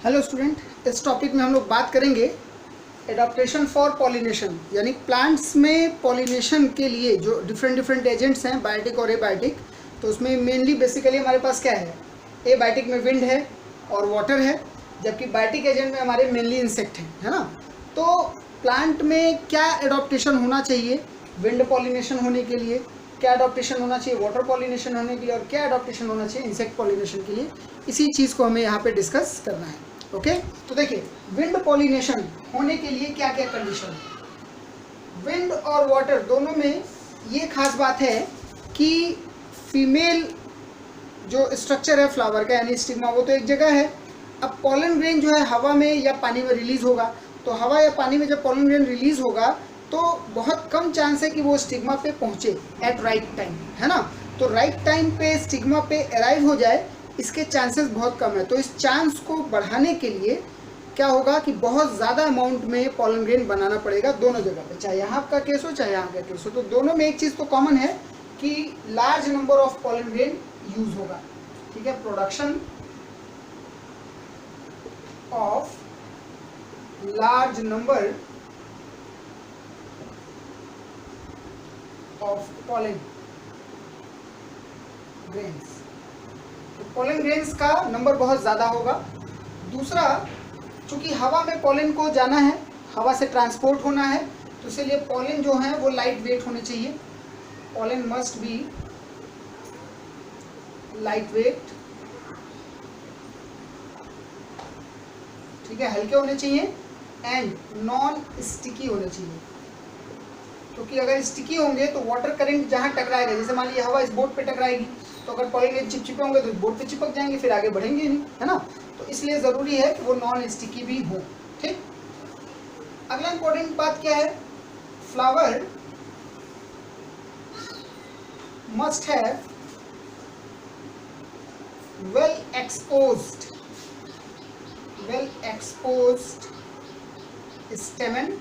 Hello student, इस topic में हम लोग बात करेंगे एडाप्टेशन फॉर पॉलिनेशन, यानी प्लांट्स में पॉलिनेशन के लिए जो डिफरेंट एजेंट्स हैं, बायोटिक और एबायोटिक। तो उसमें मेनली बेसिकली हमारे पास क्या है, एबायोटिक में विंड है और वाटर है, जबकि बायोटिक एजेंट में हमारे मेनली इंसेक्ट हैं, है ना। तो प्लांट में क्या एडाप्टेशन होना चाहिए विंड पॉलिनेशन होने के लिए, क्या एडाप्टेशन होना चाहिए वाटर पॉलिनेशन होने के लिए, और क्या एडाप्टेशन होना चाहिए इंसेक्ट पॉलिनेशन के लिए, इसी चीज़ को हमें यहाँ पे डिस्कस करना है। ओके, तो देखिए विंड पॉलिनेशन होने के लिए क्या क्या कंडीशन है। विंड और वाटर दोनों में ये खास बात है कि फीमेल जो स्ट्रक्चर है फ्लावर का यानी स्टिग्मा, वो तो एक जगह है। अब पॉलन ग्रेन जो है हवा में या पानी में रिलीज होगा, तो हवा या पानी में जब पॉलन ग्रेन रिलीज होगा तो बहुत कम चांस है कि वो स्टिग्मा पे पहुंचे एट राइट टाइम, है ना। तो राइट टाइम पे स्टिग्मा पे अराइव हो जाए, इसके चांसेस बहुत कम है। तो इस चांस को बढ़ाने के लिए क्या होगा कि बहुत ज़्यादा अमाउंट में पॉलन ग्रेन बनाना पड़ेगा दोनों जगह पे, चाहे यहाँ का केस हो चाहे यहाँ का केस हो। तो दोनों में एक चीज़ तो कॉमन है कि large number of pollen grain use होगा, ठीक है। Production of large number of pollen grains, तो पॉलन ग्रेन्स का नंबर बहुत ज़्यादा होगा। दूसरा, चूंकि हवा में पॉलन को जाना है, हवा से ट्रांसपोर्ट होना है, तो इसलिए पॉलन जो है वो लाइट वेट होने चाहिए। Pollen must be light weight, ठीक है, हल्के होने चाहिए एंड नॉन स्टिकी होने चाहिए। क्योंकि अगर स्टिकी होंगे तो वाटर करंट जहाँ टकराएगा, जैसे मान लीजिए हवा इस बोट पे टकराएगी, तो अगर पॉलन ग्रेन चिपचिपे होंगे तो बोट पे चिपक जाएंगे, फिर आगे बढ़ेंगे नहीं, है ना। तो इसलिए ज़रूरी है कि वो नॉन स्टिकी भी हो, ठीक। अगला इंपॉर्टेंट बात क्या है, flower must have well exposed स्टेमन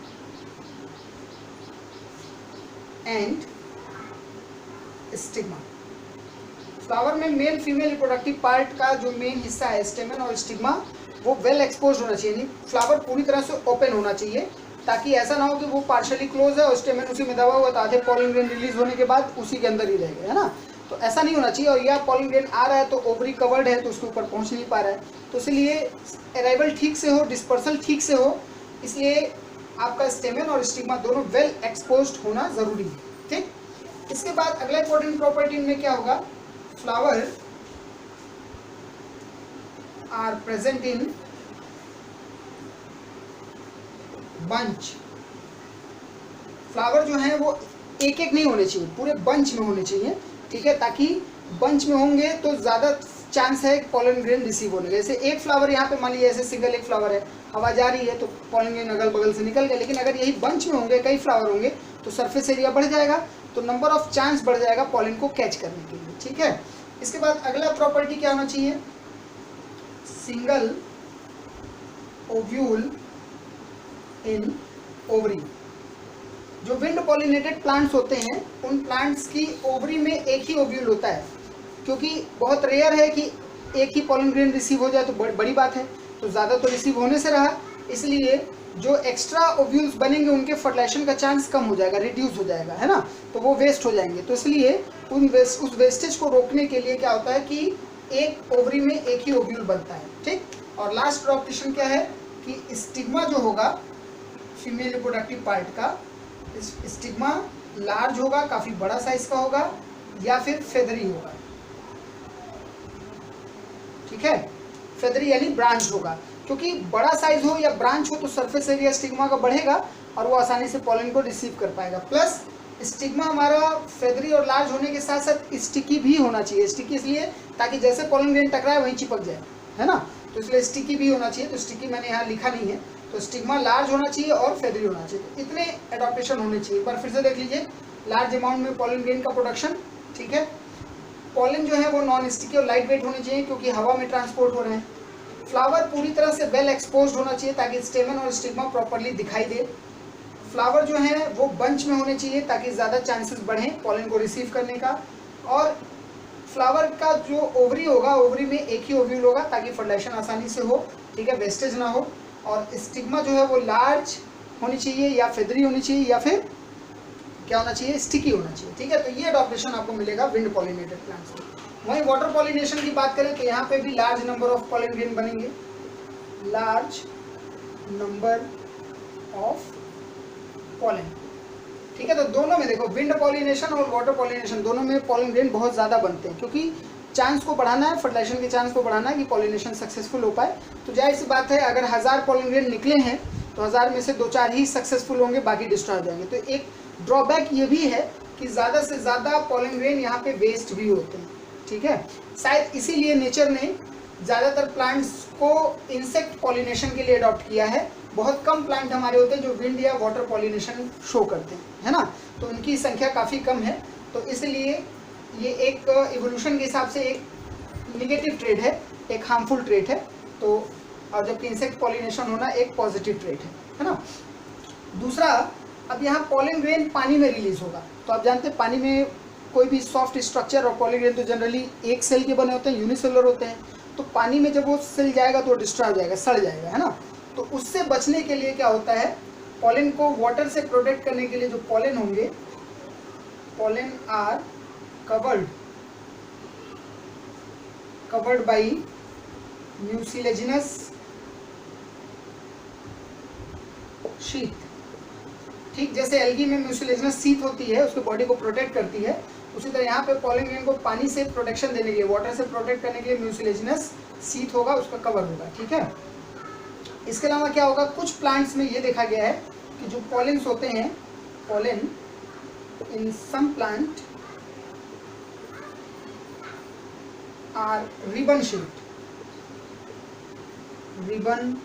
and stigma. Flower में मेल फीमेल रिप्रोडक्टिव पार्ट का जो मेन हिस्सा है स्टेमन और स्टिग्मा, वो वेल एक्सपोज होना चाहिए, यानी फ्लावर पूरी तरह से ओपन होना चाहिए, ताकि ऐसा ना हो कि वो पार्शियली क्लोज है और स्टेमन उसी में दबा हुआ, तो आधे पॉलन ग्रेन रिलीज होने के बाद उसी के अंदर ही रहेगा, है ना। तो ऐसा नहीं होना चाहिए। और या पॉलन ग्रेन आ रहा है तो ओवरी कवर्ड है तो उसके ऊपर पहुँच नहीं पा रहा है, तो इसलिए अराइवल ठीक से हो, डिस्पर्सल ठीक से हो, इसलिए आपका स्टेमन और स्टिग्मा दोनों वेल एक्सपोज्ड होना ज़रूरी है, ठीक। इसके बाद अगला इंपॉर्टेंट प्रॉपर्टी में क्या होगा, flower are present in bunch. Flower जो है वो एक एक नहीं होने चाहिए, पूरे बंच में होने चाहिए, ठीक है, ताकि बंच में होंगे तो ज़्यादा चांस है पॉलन ग्रेन रिसीव होने का। जैसे एक फ्लावर यहाँ पे मान लीजिए ऐसे सिंगल एक फ्लावर है, हवा जा रही है तो पॉलन ग्रेन अगल बगल से निकल गया, लेकिन अगर यही बंच में होंगे, कई फ्लावर होंगे, तो सरफेस एरिया बढ़ जाएगा, तो नंबर ऑफ चांस बढ़ जाएगा पॉलन को कैच करने के लिए, ठीक है। इसके बाद अगला प्रॉपर्टी क्या होना चाहिए, सिंगल ओव्यूल इन ओवरी। जो विंड पॉलिनेटेड प्लांट्स होते हैं उन प्लांट्स की ओवरी में एक ही ओव्यूल होता है, क्योंकि बहुत रेयर है कि एक ही पॉलन ग्रेन रिसीव हो जाए, तो बड़ी बात है, तो ज़्यादा तो रिसीव होने से रहा, इसलिए जो एक्स्ट्रा ओव्यूल्स बनेंगे उनके फर्टिलाइजेशन का चांस कम हो जाएगा, रिड्यूस हो जाएगा, है ना, तो वो वेस्ट हो जाएंगे। तो इसलिए उस वेस्टेज को रोकने के लिए क्या होता है कि एक ओवरी में एक ही ओव्यूल बनता है, ठीक। और लास्ट प्रॉपर्टी क्या है कि स्टिग्मा जो होगा फीमेल रिप्रोडक्टिव पार्ट का, स्टिग्मा लार्ज होगा, काफ़ी बड़ा साइज का होगा, या फिर फेदरी होगा, ठीक है। फेदरी यानी ब्रांच होगा, क्योंकि बड़ा साइज हो या ब्रांच हो तो सरफेस एरिया स्टिग्मा का बढ़ेगा और वो आसानी से पॉलन को रिसीव कर पाएगा। प्लस स्टिग्मा हमारा फेदरी और लार्ज होने के साथ साथ स्टिकी भी होना चाहिए। स्टिकी इसलिए ताकि जैसे पॉलन ग्रेन टकराए वहीं चिपक जाए, है ना, तो इसलिए स्टिकी भी होना चाहिए। तो स्टिकी मैंने यहाँ लिखा नहीं है, तो स्टिग्मा लार्ज होना चाहिए और फेदरी होना चाहिए, तो इतने एडॉप्टेशन होने चाहिए। एक बार फिर से देख लीजिए, लार्ज अमाउंट में पॉलन ग्रेन का प्रोडक्शन, ठीक है। पॉलन जो है वो नॉन स्टिकी और लाइट वेट होने चाहिए क्योंकि हवा में ट्रांसपोर्ट हो रहे हैं। फ्लावर पूरी तरह से वेल एक्सपोज्ड होना चाहिए ताकि स्टेमन और स्टिग्मा प्रॉपर्ली दिखाई दे। फ्लावर जो है वो बंच में होने चाहिए ताकि ज़्यादा चांसेस बढ़ें पॉलन को रिसीव करने का। और फ्लावर का जो ओवरी होगा, ओवरी में एक ही ओव्यूल होगा ताकि फर्टिलाइजेशन आसानी से हो ठीक है, वेस्टेज ना हो, और स्टिग्मा जो है वो लार्ज होनी चाहिए या फेदरी होनी चाहिए या फिर क्या होना चाहिए, स्टिकी होना चाहिए। ठीक है, तो ये अडॉप्टेशन आपको मिलेगा विंड पॉलिनेटेड प्लांट्स में। वहीं वाटर पॉलिनेशन की बात करें तो यहाँ पे भी large number of pollen grain बनेंगे, लार्ज नंबर ऑफ पॉलन। ठीक है, तो दोनों में देखो विंड पॉलिनेशन और वाटर पॉलिनेशन दोनों में पॉलन ग्रेन बहुत ज़्यादा बनते हैं, क्योंकि चांस को बढ़ाना है, फर्टिलाइजेशन के चांस को बढ़ाना है कि पॉलिनेशन सक्सेसफुल हो पाए। तो जाहिर सी बात है अगर 1000 पॉलन ग्रेन निकले हैं तो 1000 में से 2-4 ही सक्सेसफुल होंगे, बाकी डिस्ट्रॉय हो जाएंगे। तो एक ड्रॉबैक ये भी है कि ज़्यादा से ज़्यादा पॉलन ग्रेन यहाँ पे वेस्ट भी होते हैं। ठीक है, शायद इसीलिए नेचर ने ज़्यादातर प्लांट्स को इंसेक्ट पॉलिनेशन के लिए अडॉप्ट किया है। बहुत कम प्लांट हमारे होते हैं जो विंड या वाटर पॉलिनेशन शो करते हैं, है ना, तो उनकी संख्या काफ़ी कम है। तो इसलिए ये एक इवोल्यूशन के हिसाब से एक निगेटिव ट्रेड है, एक हार्मफुल ट्रेड है। तो और जबकि इंसेक्ट पॉलिनेशन होना एक पॉजिटिव ट्रेड है ना। दूसरा, अब यहाँ पॉलन ग्रेन पानी में रिलीज होगा, तो आप जानते हैं पानी में कोई भी सॉफ्ट स्ट्रक्चर और पॉलन ग्रेन तो जनरली एक सेल के बने होते हैं, यूनिसेलुलर होते हैं। तो पानी में जब वो सेल जाएगा तो डिस्ट्रॉय हो जाएगा, सड़ जाएगा, है ना। तो उससे बचने के लिए क्या होता है, पॉलन को वाटर से प्रोटेक्ट करने के लिए जो पॉलन होंगे, pollen are covered by mucilaginous sheath। ठीक, जैसे एल्गी में म्यूसिलेजिनस शीथ होती है, उसके बॉडी को प्रोटेक्ट करती है, उसी तरह यहाँ पे पॉलन ग्रेन को पानी से प्रोटेक्शन देने के लिए, वाटर से प्रोटेक्ट करने के लिए म्यूसिलेजिनस शीथ होगा, उसका कवर होगा। ठीक है, इसके अलावा क्या होगा, कुछ प्लांट्स में ये देखा गया है कि जो पॉलेंस होते हैं, pollen in some plant are ribbon shaped, ribbon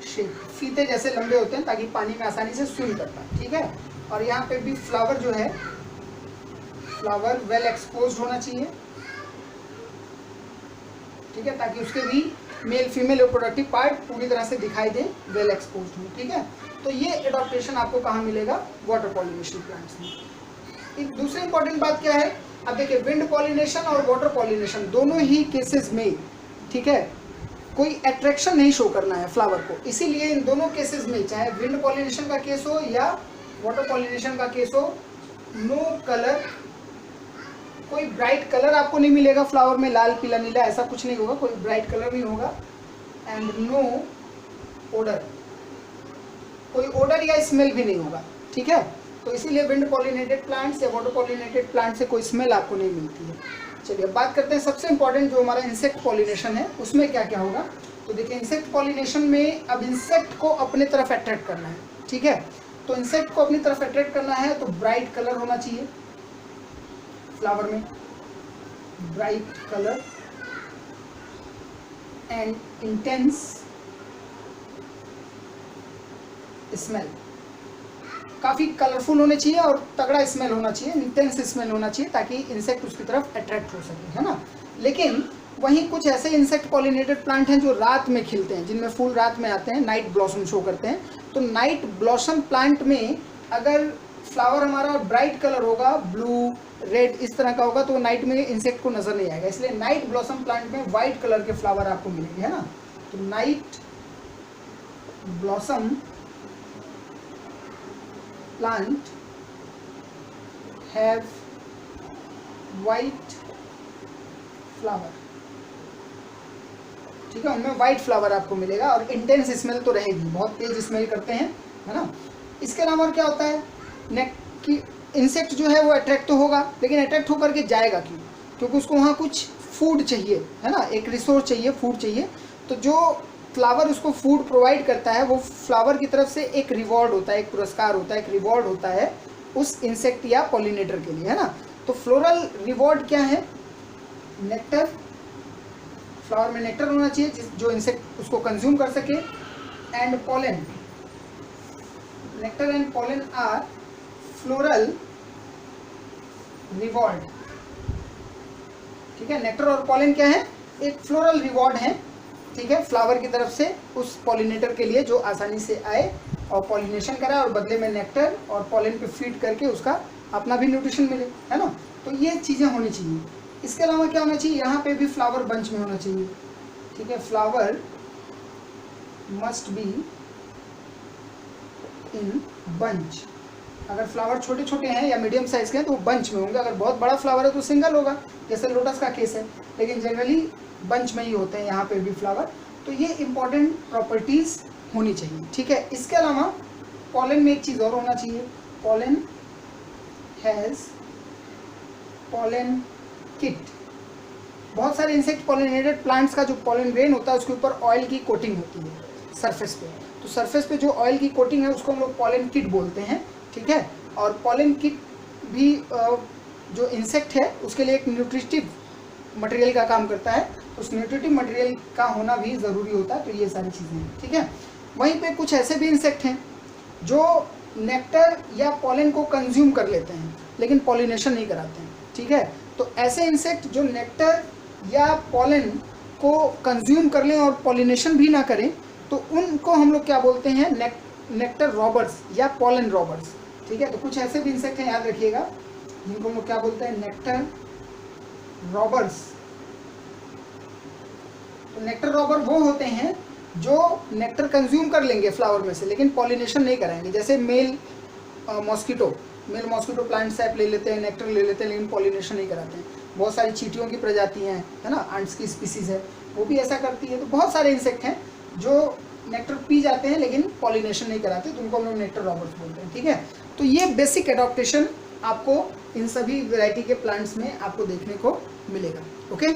shape, फीते जैसे लंबे होते हैं ताकि पानी में आसानी से स्विम कर पाए। ठीक है, और यहाँ पे भी फ्लावर जो है, फ्लावर वेल एक्सपोज्ड होना चाहिए। ठीक है, ताकि उसके भी मेल फीमेल रिप्रोडक्टिव पार्ट पूरी तरह से दिखाई दे, वेल एक्सपोज्ड हो। ठीक है, तो ये एडॉप्टेशन आपको कहाँ मिलेगा, वाटर पॉलिनेशन प्लांट्स में। एक दूसरी इंपॉर्टेंट बात क्या है, अब देखिए विंड पॉलिनेशन और वाटर पॉलिनेशन दोनों ही केसेस में, ठीक है, कोई अट्रैक्शन नहीं शो करना है फ्लावर को। इसीलिए इन दोनों केसेस में, चाहे विंड पॉलिनेशन का केस हो या वाटर पॉलिनेशन का केस हो, नो कलर, कोई ब्राइट कलर आपको नहीं मिलेगा फ्लावर में, लाल पीला नीला ऐसा कुछ नहीं होगा, कोई ब्राइट कलर नहीं होगा। एंड नो ओडर, कोई ओडर या स्मेल भी नहीं होगा। ठीक है, तो इसीलिए विंड पॉलिनेटेड प्लांट्स या वाटर पॉलिनेटेड प्लांट से कोई स्मेल आपको नहीं मिलती है। चलिए अब बात करते हैं सबसे इंपॉर्टेंट जो हमारा इंसेक्ट पॉलिनेशन है, उसमें क्या क्या होगा। तो देखिए इंसेक्ट पॉलिनेशन में अब इंसेक्ट को अपने तरफ अट्रैक्ट करना है। ठीक है, तो इंसेक्ट को अपनी तरफ अट्रैक्ट करना है तो ब्राइट कलर होना चाहिए फ्लावर में, bright colour and intense smell, काफ़ी कलरफुल होने चाहिए और तगड़ा स्मेल होना चाहिए, इंटेंस स्मेल होना चाहिए ताकि इंसेक्ट उसकी तरफ अट्रैक्ट हो सके, है ना। लेकिन वहीं कुछ ऐसे इंसेक्ट पॉलिनेटेड प्लांट हैं जो रात में खिलते हैं, जिनमें फूल रात में आते हैं, नाइट ब्लॉसम शो करते हैं। तो नाइट ब्लॉसम प्लांट में अगर फ्लावर हमारा ब्राइट कलर होगा, ब्लू रेड इस तरह का होगा, तो नाइट में इंसेक्ट को नजर नहीं आएगा। इसलिए नाइट ब्लॉसम प्लांट में वाइट कलर के फ्लावर आपको मिलेंगे, है ना। तो night blossom plant have white flower. ठीक है, उनमें वाइट फ्लावर आपको मिलेगा और इंटेंस स्मेल तो रहेगी, बहुत तेज स्मेल करते हैं, है ना। इसके अलावा और क्या होता है, नेक की इंसेक्ट जो है वो अट्रैक्ट तो होगा, लेकिन अट्रैक्ट होकर के जाएगा क्यों, क्योंकि उसको वहाँ कुछ फूड चाहिए, है ना, एक रिसोर्स चाहिए, फूड चाहिए। तो जो फ्लावर उसको फूड प्रोवाइड करता है, वो फ्लावर की तरफ से एक रिवॉर्ड होता है, एक पुरस्कार होता है, एक रिवॉर्ड होता है उस इंसेक्ट या पॉलिनेटर के लिए, है ना। तो फ्लोरल रिवॉर्ड क्या है, नेक्टर, फ्लावर में नेक्टर होना चाहिए जो इंसेक्ट उसको कंज्यूम कर सके, and pollen, nectar and pollen are floral reward. ठीक है, नेक्टर और पॉलन क्या है, एक फ्लोरल रिवॉर्ड है, ठीक है, फ्लावर की तरफ से उस पॉलिनेटर के लिए जो आसानी से आए और पॉलिनेशन कराए और बदले में नेक्टर और पॉलन पे फीड करके उसका अपना भी न्यूट्रिशन मिले, है ना। तो ये चीज़ें होनी चाहिए। इसके अलावा क्या होना चाहिए, यहाँ पे भी फ्लावर बंच में होना चाहिए। ठीक है, flower must be in bunch. अगर फ्लावर छोटे छोटे हैं या मीडियम साइज के हैं तो वो बंच में होंगे, अगर बहुत बड़ा फ्लावर है तो सिंगल होगा, जैसे लोटस का केस है, लेकिन जनरली बंच में ही होते हैं यहाँ पे भी फ्लावर। तो ये इंपॉर्टेंट प्रॉपर्टीज होनी चाहिए, ठीक है। इसके अलावा पॉलन में एक चीज़ और होना चाहिए, पॉलन हैज़ पॉलन किट। बहुत सारे इंसेक्ट पॉलिनेटेड प्लांट्स का जो पॉलन ग्रेन होता है उसके ऊपर ऑयल की कोटिंग होती है सरफेस पे, तो सरफेस पे जो ऑयल की कोटिंग है उसको हम लोग पॉलन किट बोलते हैं, ठीक है। और पॉलन किट भी जो इंसेक्ट है उसके लिए एक न्यूट्रिटिव मटेरियल का काम करता है, तो उस न्यूट्रिटिव मटेरियल का होना भी ज़रूरी होता है। तो ये सारी चीज़ें हैं, ठीक है। वहीं पे कुछ ऐसे भी इंसेक्ट हैं जो नेक्टर या पॉलन को कंज्यूम कर लेते हैं लेकिन पॉलिनेशन नहीं कराते हैं, ठीक है। तो ऐसे इंसेक्ट जो नेक्टर या पॉलन को कंज्यूम कर लें और पॉलिनेशन भी ना करें तो उनको हम लोग क्या बोलते हैं, नेक्टर रॉबर्स या पॉलन रॉबर्स, ठीक है। तो कुछ ऐसे भी इंसेक्ट हैं, याद रखिएगा, जिनको हम लोग क्या बोलते हैं, नेक्टर रॉबर्स। तो नेक्टर रॉबर वो होते हैं जो नेक्टर कंज्यूम कर लेंगे फ्लावर में से लेकिन पॉलिनेशन नहीं कराएंगे, जैसे मेल मॉस्किटो प्लांट सैप ले लेते हैं, नेक्टर ले लेते हैं लेकिन पॉलिनेशन नहीं कराते हैं। बहुत सारी चींटियों की प्रजातियां हैं, है ना, आंट्स की स्पीसीज है, वो भी ऐसा करती है। तो बहुत सारे इंसेक्ट हैं जो नेक्टर पी जाते हैं लेकिन पॉलिनेशन नहीं कराते, तो उनको हम लोग नेक्टर रॉबर्स बोलते हैं, ठीक है। तो ये बेसिक एडॉप्टेशन आपको इन सभी वैरायटी के प्लांट्स में आपको देखने को मिलेगा, ओके।